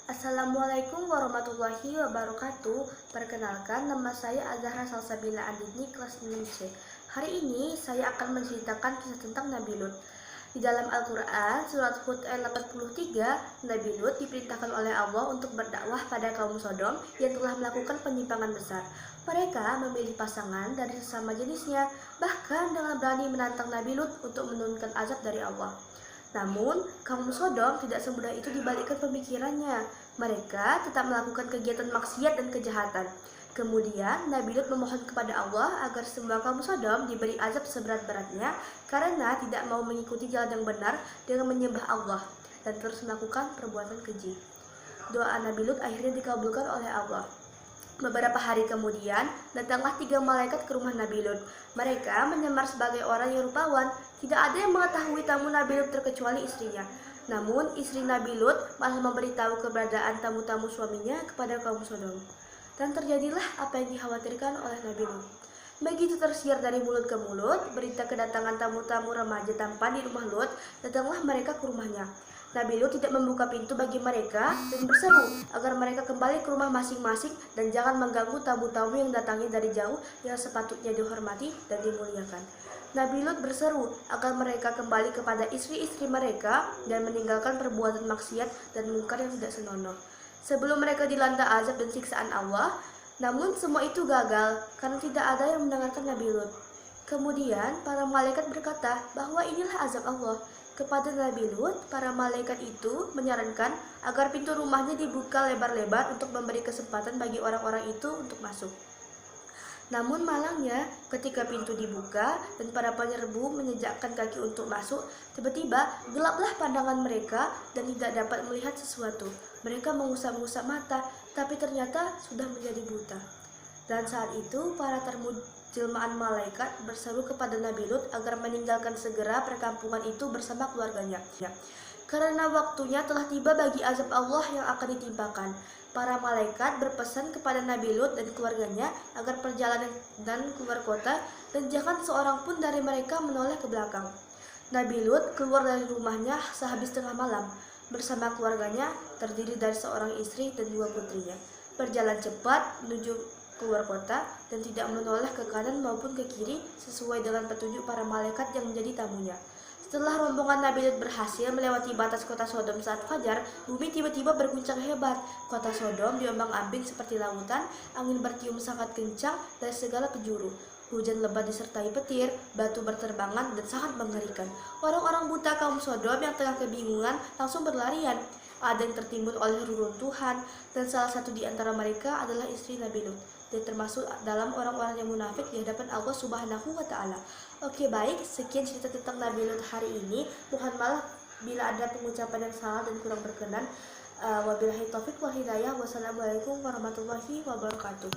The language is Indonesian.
Assalamualaikum warahmatullahi wabarakatuh. Perkenalkan, nama saya Azahra Salsabila Andini, kelas 6C. Hari ini saya akan menceritakan kisah tentang Nabi Lut. Di dalam Al-Quran, surat Hud ayat 83, Nabi Lut diperintahkan oleh Allah untuk berdakwah pada kaum Sodom yang telah melakukan penyimpangan besar. Mereka memilih pasangan dari sesama jenisnya, bahkan dengan berani menantang Nabi Lut untuk menurunkan azab dari Allah. Namun, kaum Sodom tidak semudah itu dibalikkan pemikirannya. Mereka tetap melakukan kegiatan maksiat dan kejahatan. Kemudian, Nabi Lut memohon kepada Allah agar semua kaum Sodom diberi azab seberat-beratnya karena tidak mau mengikuti jalan yang benar dengan menyembah Allah dan terus melakukan perbuatan keji. Doa Nabi Lut akhirnya dikabulkan oleh Allah. Beberapa hari kemudian, datanglah 3 malaikat ke rumah Nabi Lut. Mereka menyamar sebagai orang yang rupawan. Tidak ada yang mengetahui tamu Nabi Lut terkecuali istrinya. Namun, istri Nabi Lut malah memberitahu keberadaan tamu-tamu suaminya kepada kaum Sodom. Dan terjadilah apa yang dikhawatirkan oleh Nabi Lut. Begitu tersiar dari mulut ke mulut, berita kedatangan tamu-tamu remaja tampan di rumah Lut, datanglah mereka ke rumahnya. Nabi Lut tidak membuka pintu bagi mereka dan berseru agar mereka kembali ke rumah masing-masing dan jangan mengganggu tamu-tamu yang datangnya dari jauh yang sepatutnya dihormati dan dimuliakan. Nabi Lut berseru agar mereka kembali kepada istri-istri mereka dan meninggalkan perbuatan maksiat dan mungkar yang tidak senonoh. Sebelum mereka dilanda azab dan siksaan Allah, namun semua itu gagal karena tidak ada yang mendengarkan Nabi Lut. Kemudian para malaikat berkata bahwa inilah azab Allah. Kepada Nabi Lut, para malaikat itu menyarankan agar pintu rumahnya dibuka lebar-lebar untuk memberi kesempatan bagi orang-orang itu untuk masuk. Namun malangnya, ketika pintu dibuka dan para penyerbu menyejakkan kaki untuk masuk, tiba-tiba gelaplah pandangan mereka dan tidak dapat melihat sesuatu. Mereka mengusap-ngusap mata, tapi ternyata sudah menjadi buta. Dan saat itu para jelmaan malaikat berseru kepada Nabi Lut agar meninggalkan segera perkampungan itu bersama keluarganya. Karena waktunya telah tiba bagi azab Allah yang akan ditimpakan. Para malaikat berpesan kepada Nabi Lut dan keluarganya agar perjalanan dan keluar kota dan jangan seorang pun dari mereka menoleh ke belakang. Nabi Lut keluar dari rumahnya sehabis tengah malam bersama keluarganya terdiri dari seorang istri dan 2 putrinya. Berjalan cepat menuju keluar kota dan tidak menoleh ke kanan maupun ke kiri sesuai dengan petunjuk para malaikat yang menjadi tamunya. Setelah rombongan Nabi Lut berhasil melewati batas kota Sodom saat fajar, bumi tiba-tiba berguncang hebat. Kota Sodom diombang-ambing seperti lautan, angin bertiup sangat kencang dari segala penjuru. Hujan lebat disertai petir, batu berterbangan dan sangat mengerikan. Orang-orang buta kaum Sodom yang tengah kebingungan langsung berlarian. Ada yang tertimbun oleh reruntuhan dan salah satu di antara mereka adalah istri Nabi Lut. Dan termasuk dalam orang-orang yang munafik di hadapan Allah Subhanahu wa Ta'ala. Oke, baik, sekian cerita tentang Nabi Lut hari ini. Mohon maaf bila ada pengucapan yang salah dan kurang berkenan. Wabillahi taufiq wal hidayah. Wassalamualaikum warahmatullahi wabarakatuh.